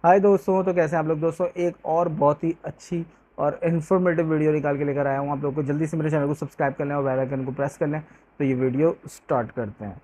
हाय दोस्तों, तो कैसे हैं आप लोग। दोस्तों, एक और बहुत ही अच्छी और इन्फॉर्मेटिव वीडियो निकाल के लेकर आया हूँ आप लोग को। जल्दी से मेरे चैनल को सब्सक्राइब कर लें और बेल आइकन को प्रेस कर लें। तो ये वीडियो स्टार्ट करते हैं।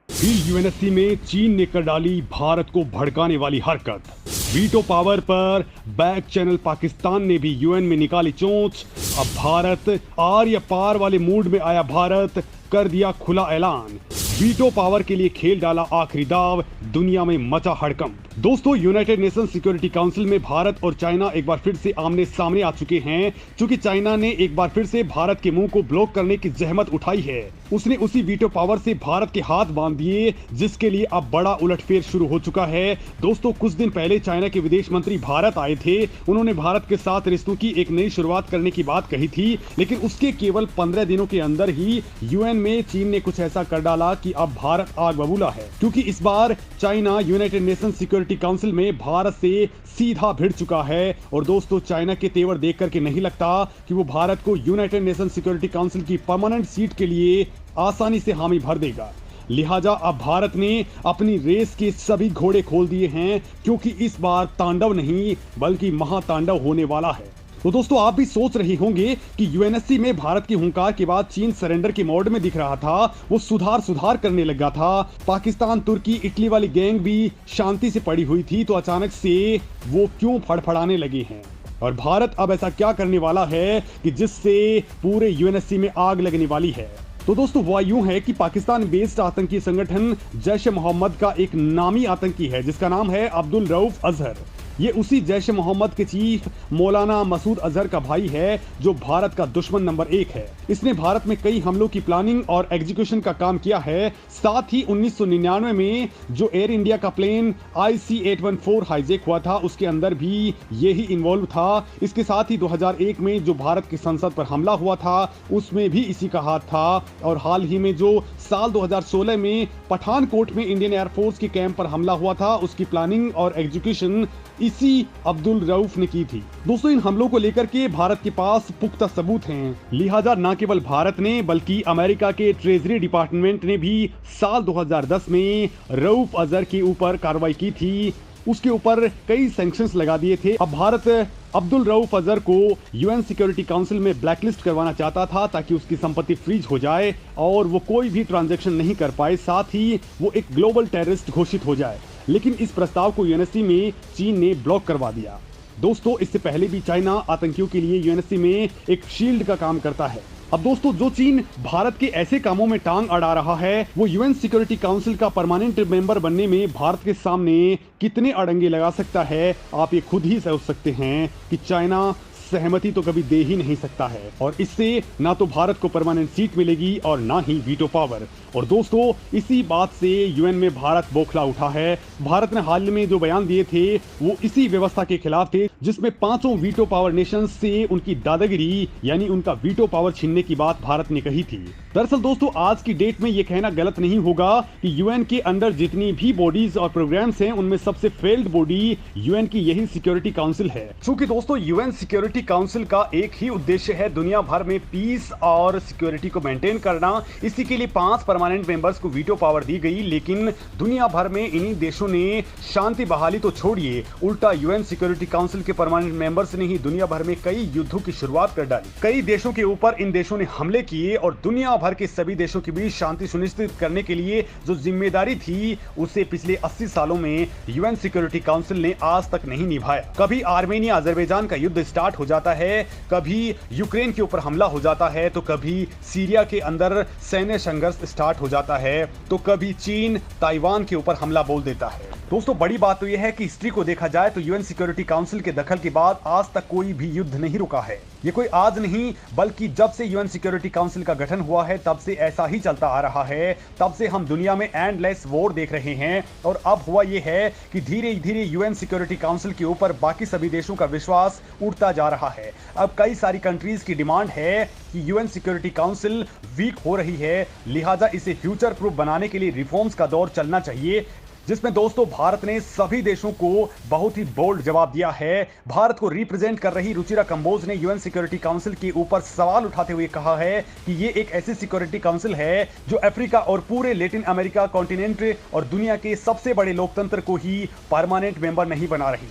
फिर यूएनएससी में चीन ने कर डाली भारत को भड़काने वाली हरकत। वीटो पावर पर बैक चैनल पाकिस्तान ने भी यूएन में निकाली चोंच। अब भारत आर या पार वाले मूड में आया भारत, कर दिया खुला ऐलान। वीटो पावर के लिए खेल डाला आखिरी दाव, दुनिया में मचा हड़कंप। दोस्तों, यूनाइटेड नेशन सिक्योरिटी काउंसिल में भारत और चाइना एक बार फिर से आमने सामने आ चुके हैं, क्योंकि चाइना ने एक बार फिर से भारत के मुंह को ब्लॉक करने की जहमत उठाई है। उसने उसी वीटो पावर से भारत के हाथ बांध दिए, जिसके लिए अब बड़ा उलटफेर शुरू हो चुका है। दोस्तों, कुछ दिन पहले चाइना के विदेश मंत्री भारत आए थे। उन्होंने भारत के साथ रिश्तों की एक नई शुरुआत करने की बात कही थी, लेकिन उसके केवल 15 दिनों के अंदर ही यूएन में चीन ने कुछ ऐसा कर डाला कि अब भारत आग बबूला है, क्योंकि इस बार China United Nation Security Council में भारत से सीधा भिड़ चुका है। और दोस्तों, चाइना के तेवर देख करके नहीं लगता कि वो भारत को यूनाइटेड नेशन सिक्योरिटी काउंसिल की परमानेंट सीट के लिए आसानी से हामी भर देगा। लिहाजा अब भारत ने अपनी रेस के सभी घोड़े खोल दिए हैं, क्योंकि इस बार तांडव नहीं बल्कि महातांडव होने वाला है। तो दोस्तों, आप भी सोच रहे होंगे कि यूएनएससी में भारत की हुंकार के बाद चीन सरेंडर के मोड में दिख रहा था, वो सुधार करने लगा था। पाकिस्तान, तुर्की, इटली वाली गैंग भी शांति से पड़ी हुई थी, तो अचानक से वो क्यों फड़फड़ाने लगे हैं। और भारत अब ऐसा क्या करने वाला है कि जिससे पूरे यूएनएससी में आग लगने वाली है। तो दोस्तों, वह यूं है कि पाकिस्तान बेस्ड आतंकी संगठन जैश ए मोहम्मद का एक नामी आतंकी है, जिसका नाम है अब्दुल रऊफ अजहर। ये उसी जैश ए मोहम्मद के चीफ मौलाना मसूद अजहर का भाई है, जो भारत का दुश्मन नंबर 1 है। इसने भारत में कई हमलों की प्लानिंग और एग्जीक्यूशन का काम किया है। साथ ही 1999 में जो एयर इंडिया का प्लेन IC-814 हाईजैक हुआ था, उसके अंदर भी यही इन्वॉल्व था। इसके साथ ही 2001 में जो भारत की संसद पर हमला हुआ था, उसमें भी इसी का हाथ था। और हाल ही में जो साल 2016 में पठानकोट में इंडियन एयरफोर्स के कैंप पर हमला हुआ था, उसकी प्लानिंग और एग्जीक्यूशन इसी अब्दुल रऊफ ने की थी। दोस्तों, इन हमलों को लेकर के भारत के पास पुख्ता सबूत हैं। लिहाजा न केवल भारत ने बल्कि अमेरिका के ट्रेजरी डिपार्टमेंट ने भी साल 2010 में रऊफ अजहर के ऊपर कार्रवाई की थी। उसके ऊपर कई सैंक्शंस लगा दिए थे। अब भारत अब्दुल रऊफ अजहर को यूएन सिक्योरिटी काउंसिल में ब्लैकलिस्ट करवाना चाहता था, ताकि उसकी संपत्ति फ्रीज हो जाए और वो कोई भी ट्रांजैक्शन नहीं कर पाए, साथ ही वो एक ग्लोबल टेररिस्ट घोषित हो जाए। लेकिन इस प्रस्ताव को यूएनएससी में चीन ने ब्लॉक करवा दिया। दोस्तों, इससे पहले भी चाइना आतंकियों के लिए यूएनएससी में एक शील्ड का काम करता है। अब दोस्तों, जो चीन भारत के ऐसे कामों में टांग अड़ा रहा है, वो यूएन सिक्योरिटी काउंसिल का परमानेंट मेंबर बनने में भारत के सामने कितने अड़ंगे लगा सकता है, आप ये खुद ही सोच सकते हैं कि चाइना सहमति तो कभी दे ही नहीं सकता है। और इससे ना तो भारत को परमानेंट सीट मिलेगी और ना ही वीटो पावर। और दोस्तों, इसी बात से यूएन में भारत बौखला उठा है। भारत ने हाल में जो बयान दिए थे, वो इसी व्यवस्था के खिलाफ थे, जिसमें 5 वीटो पावर नेशंस से उनकी दादागिरी यानी उनका वीटो पावर छीनने की बात भारत ने कही थी। दरअसल दोस्तों, आज की डेट में ये कहना गलत नहीं होगा कि यूएन के अंदर जितनी भी बॉडीज और प्रोग्राम्स हैं, उनमें सबसे फेल्ड बॉडी यूएन की यही सिक्योरिटी काउंसिल है। क्योंकि दोस्तों, यूएन सिक्योरिटी काउंसिल का एक ही उद्देश्य है दुनिया भर में पीस और सिक्योरिटी को मेंटेन करना। इसी के लिए 5 परमानेंट मेंबर्स को वीटो पावर दी गई, लेकिन दुनिया भर में इन्हीं देशों ने शांति बहाली तो छोड़िए, उल्टा यूएन सिक्योरिटी काउंसिल के परमानेंट मेंबर्स ने ही दुनिया भर में कई युद्धों की शुरुआत कर डाली। कई देशों के ऊपर इन देशों ने हमले किए और दुनिया भर के सभी देशों के बीच शांति सुनिश्चित करने के लिए जो जिम्मेदारी थी, उसे पिछले 80 सालों में यूएन सिक्योरिटी काउंसिल ने आज तक नहीं निभाया। कभी आर्मेनिया अजरबैजान का युद्ध स्टार्ट हो जाता है, कभी यूक्रेन के ऊपर हमला हो जाता है, तो कभी सीरिया के अंदर सैन्य संघर्ष स्टार्ट हो जाता है, तो कभी चीन ताइवान के ऊपर हमला बोल देता है। दोस्तों, बड़ी बात तो यह है कि हिस्ट्री को देखा जाए तो यूएन सिक्योरिटी काउंसिल के दखल के बाद आज तक कोई भी युद्ध नहीं रुका है। ये कोई आज नहीं, बल्कि जब से यूएन सिक्योरिटी काउंसिल का गठन हुआ है, तब से ऐसा ही चलता आ रहा है। तब से हम दुनिया में एंडलेस वॉर देख रहे हैं। और अब हुआ यह है कि धीरे धीरे यूएन सिक्योरिटी काउंसिल के ऊपर बाकी सभी देशों का विश्वास उठता जा रहा है। अब कई सारी कंट्रीज की डिमांड है कि यूएन सिक्योरिटी काउंसिल वीक हो रही है, लिहाजा इसे फ्यूचर प्रूफ बनाने के लिए रिफॉर्म्स का दौर चलना चाहिए। जिसमें दोस्तों भारत ने सभी देशों को बहुत ही बोल्ड जवाब दिया है। भारत को रिप्रेजेंट कर रही रुचिरा कंबोज ने यूएन सिक्योरिटी काउंसिल के ऊपर सवाल उठाते हुए कहा है कि ये एक ऐसी सिक्योरिटी काउंसिल है जो अफ्रीका और पूरे लैटिन अमेरिका कॉन्टिनेंट और दुनिया के सबसे बड़े लोकतंत्र को ही परमानेंट मेंबर नहीं बना रही,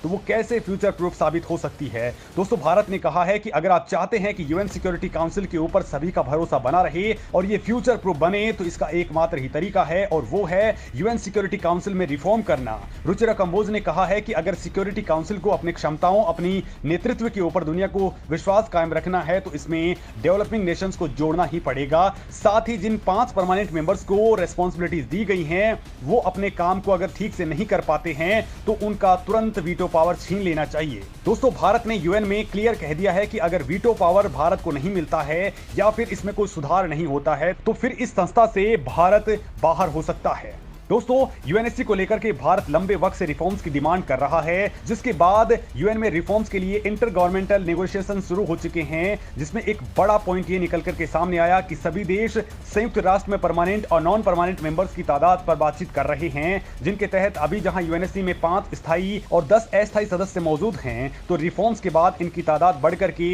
तो वो कैसे फ्यूचर प्रूफ साबित हो सकती है। दोस्तों भारत ने कहा है कि अगर आप चाहते हैं कि यूएन सिक्योरिटी काउंसिल के ऊपर सभी का भरोसा बना रहे और ये फ्यूचर प्रूफ बने, तो इसका एकमात्र ही तरीका है और वो है यूएन सिक्योरिटी काउंसिल में रिफॉर्म करना। रुचिरा कंबोज ने कहा है कि अगर सिक्योरिटी काउंसिल को अपनी क्षमताओं, अपनी नेतृत्व के ऊपर दुनिया को विश्वास कायम रखना है तो इसमें डेवलपिंग नेशंस को जोड़ना ही पड़ेगा। साथ ही जिन 5 परमानेंट मेंबर्स को रेस्पॉन्सिबिलिटीज दी गई हैं वो अपने काम को अगर ठीक से नहीं कर पाते हैं तो उनका तुरंत वीटो पावर छीन लेना चाहिए। दोस्तों भारत ने यूएन में क्लियर कह दिया है कि अगर वीटो पावर भारत को नहीं मिलता है या फिर इसमें कोई सुधार नहीं होता है तो फिर इस संस्था से भारत बाहर हो सकता है। दोस्तों यूएनएससी को लेकर के भारत लंबे वक्त से रिफॉर्म्स की डिमांड कर रहा है, जिसके बाद यूएन में रिफॉर्म्स के लिए इंटर गवर्नमेंटल नेगोशिएशन शुरू हो चुके हैं, जिसमें एक बड़ा पॉइंट ये निकल करके सामने आया कि सभी देश संयुक्त राष्ट्र में परमानेंट और नॉन परमानेंट मेंबर्स की तादाद पर बातचीत कर रहे हैं, जिनके तहत अभी जहां यूएनएससी में 5 स्थायी और 10 अस्थायी सदस्य मौजूद हैं, तो रिफॉर्म्स के बाद इनकी तादाद बढ़कर के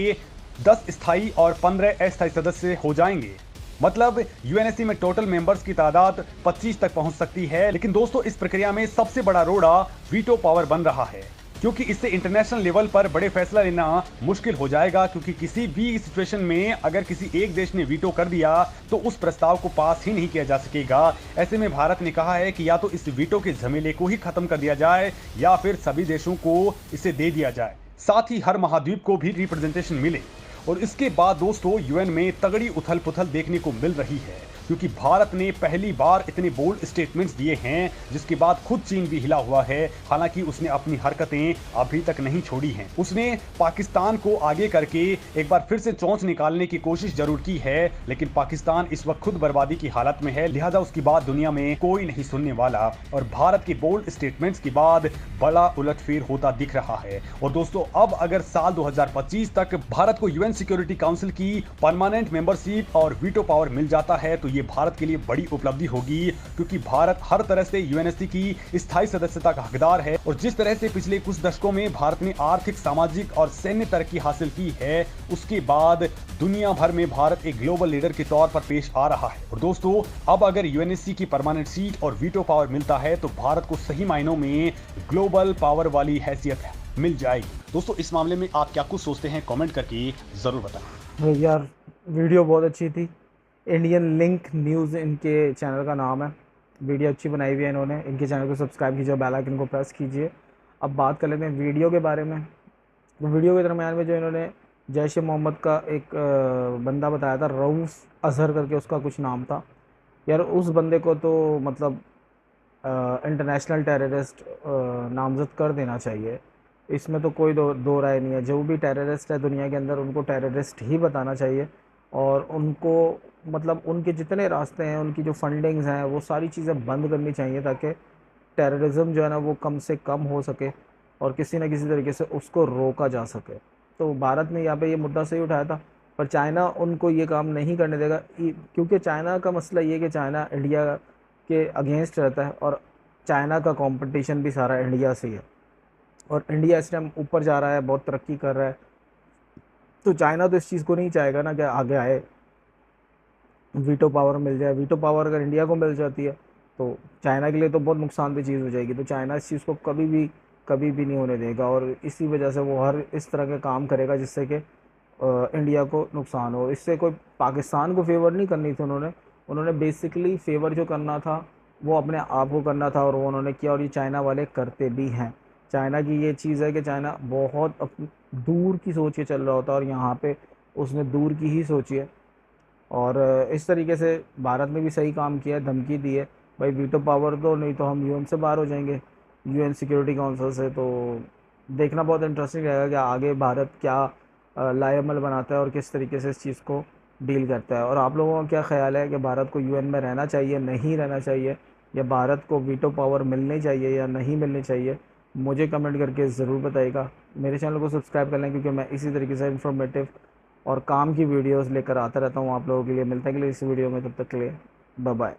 10 स्थायी और 15 अस्थायी सदस्य हो जाएंगे। मतलब यूएनएससी में टोटल मेंबर्स की तादाद 25 तक पहुंच सकती है। लेकिन दोस्तों इस प्रक्रिया में सबसे बड़ा रोड़ा वीटो पावर बन रहा है, क्योंकि इससे इंटरनेशनल लेवल पर बड़े फैसला लेना मुश्किल हो जाएगा, क्योंकि किसी भी सिचुएशन में अगर किसी एक देश ने वीटो कर दिया तो उस प्रस्ताव को पास ही नहीं किया जा सकेगा। ऐसे में भारत ने कहा है कि या तो इस वीटो के झमेले को ही खत्म कर दिया जाए या फिर सभी देशों को इसे दे दिया जाए, साथ ही हर महाद्वीप को भी रिप्रेजेंटेशन मिले। और इसके बाद दोस्तों यूएन में तगड़ी उथल पुथल देखने को मिल रही है, क्योंकि भारत ने पहली बार इतने बोल्ड स्टेटमेंट्स दिए हैं, जिसके बाद खुद चीन भी हिला हुआ है। हालांकि उसने अपनी हरकतें अभी तक नहीं छोड़ी हैं। उसने पाकिस्तान को आगे करके एक बार फिर से चोंच निकालने की कोशिश जरूर की है, लेकिन पाकिस्तान इस वक्त खुद बर्बादी की हालत में है, लिहाजा उसकी बात दुनिया में कोई नहीं सुनने वाला। और भारत के बोल्ड स्टेटमेंट्स के बाद बड़ा उलटफेर होता दिख रहा है। और दोस्तों अब अगर साल 2025 तक भारत को यूएन सिक्योरिटी काउंसिल की परमानेंट मेंबरशिप और वीटो पावर मिल जाता है तो ये भारत के लिए बड़ी उपलब्धि होगी, क्योंकि भारत हर तरह से यूएनएससी की स्थायी सदस्यता का हकदार है। और जिस तरह से पिछले कुछ दशकों में भारत ने आर्थिक, सामाजिक और सैन्य तरक्की हासिल की है, उसके बाद दुनिया भर में भारत एक ग्लोबल लीडर के तौर पर पेश आ रहा है। और दोस्तों अब अगर यूएनएससी की परमानेंट सीट और वीटो पावर मिलता है तो भारत को सही मायनों में ग्लोबल पावर वाली हैसियत मिल जाएगी। दोस्तों इस मामले में आप क्या कुछ सोचते हैं, कमेंट करके जरूर बताएं। यार वीडियो बहुत अच्छी थी। इंडियन लिंक न्यूज़ इनके चैनल का नाम है। वीडियो अच्छी बनाई हुई है इन्होंने। इनके चैनल को सब्सक्राइब कीजिए, बेल आइकन को प्रेस कीजिए। अब बात कर लेते हैं वीडियो के बारे में। तो वीडियो के दरम्यान में जो इन्होंने जैश ए मोहम्मद का एक बंदा बताया था, रऊफ़ अज़हर करके उसका कुछ नाम था। यार उस बंदे को तो मतलब इंटरनेशनल टेररिस्ट नामज़द कर देना चाहिए। इसमें तो कोई दो राय नहीं है। जो भी टेररिस्ट है दुनिया के अंदर उनको टेररिस्ट ही बताना चाहिए, और उनको मतलब उनके जितने रास्ते हैं, उनकी जो फंडिंग्स हैं, वो सारी चीज़ें बंद करनी चाहिए, ताकि टेररिज्म जो है ना वो कम से कम हो सके और किसी न किसी तरीके से उसको रोका जा सके। तो भारत ने यहाँ पे ये मुद्दा सही उठाया था, पर चाइना उनको ये काम नहीं करने देगा, क्योंकि चाइना का मसला ये है कि चाइना इंडिया के अगेंस्ट रहता है और चाइना का कंपटीशन भी सारा इंडिया से ही है। और इंडिया इस टाइम ऊपर जा रहा है, बहुत तरक्की कर रहा है, तो चाइना तो इस चीज़ को नहीं चाहेगा ना कि आगे आए, वीटो पावर मिल जाए। वीटो पावर अगर इंडिया को मिल जाती है तो चाइना के लिए तो बहुत नुकसानदेह चीज़ हो जाएगी। तो चाइना इस चीज़ को कभी भी नहीं होने देगा, और इसी वजह से वो हर इस तरह के काम करेगा जिससे कि इंडिया को नुकसान हो। इससे कोई पाकिस्तान को फेवर नहीं करनी थी उन्होंने बेसिकली फेवर जो करना था वो अपने आप को करना था, और वो उन्होंने किया, और ये चाइना वाले करते भी हैं। चाइना की ये चीज़ है कि चाइना बहुत दूर की सोच के चल रहा होता है, और यहाँ पे उसने दूर की ही सोची है। और इस तरीके से भारत ने भी सही काम किया, धमकी दी है भाई वीटो पावर दो, नहीं तो हम यूएन से बाहर हो जाएंगे, यूएन सिक्योरिटी काउंसिल से। तो देखना बहुत इंटरेस्टिंग रहेगा कि आगे भारत क्या लाएअमल बनाता है और किस तरीके से इस चीज़ को डील करता है। और आप लोगों का क्या ख्याल है कि भारत को यूएन में रहना चाहिए, नहीं रहना चाहिए, या भारत को वीटो पावर मिलनी चाहिए या नहीं मिलनी चाहिए? मुझे कमेंट करके ज़रूर बताइएगा। मेरे चैनल को सब्सक्राइब कर लें, क्योंकि मैं इसी तरीके से इन्फॉर्मेटिव और काम की वीडियोस लेकर आता रहता हूँ आप लोगों के लिए। मिलते हैं अगले इस वीडियो में, तब तक के लिए बाय बाय।